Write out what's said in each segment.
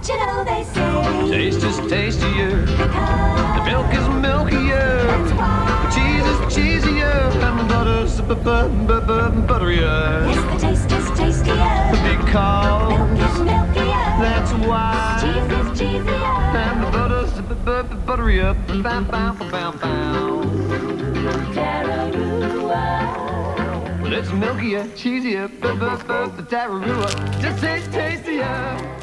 Don't you know they say Taste is tastier, because the milk is milkier, that's why. the cheese is cheesier, and the butter's butterier. Yes, the taste is tastier. Because Milk is milkier. that's why. Cheese is cheesier. And the butter's butterier. Bow, bow, bow, bow. Tararua. Well, it's milkier, cheesier, the Tararua just tastes tastier.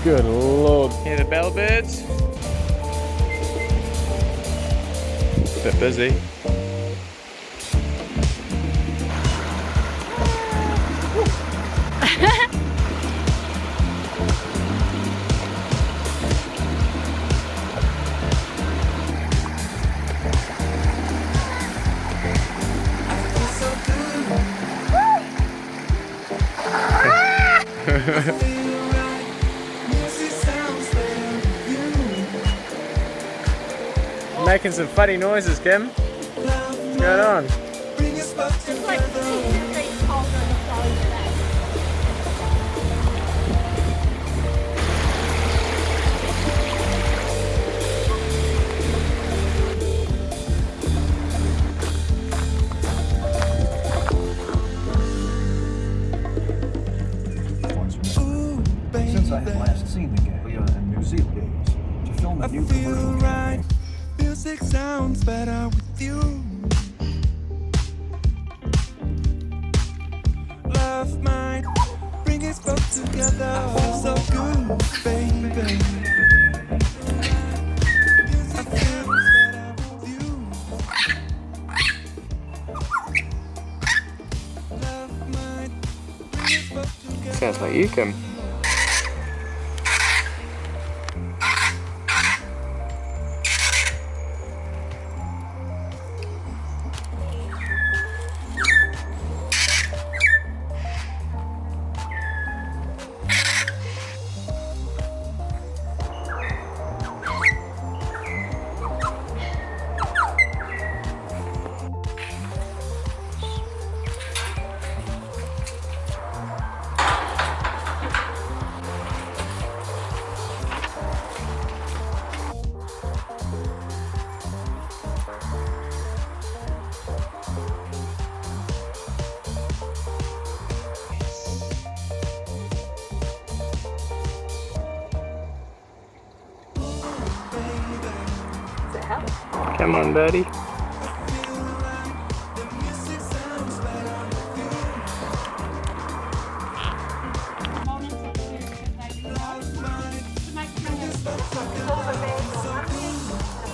Good lord. Hear the bellbirds? Bit busy. Making some funny noises, Kim. What's going on? It's like 2 degrees colder in the phone today. Since I had last seen the gang in New Zealand to film a new commercial campaign. Music sounds better with you. Love might bring us both together. So good, baby. Music sounds better with you. Love might bring us both together. Sounds like you, Kim. Come on, buddy.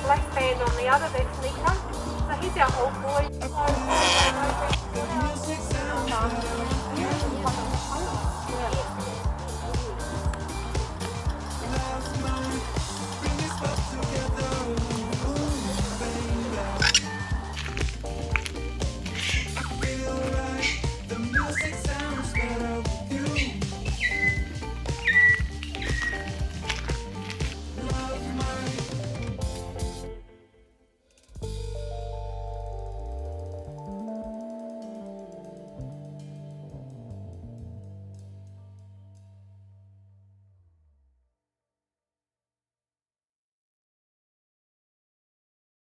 Black band on the other, that's Nico. So he's our old boy.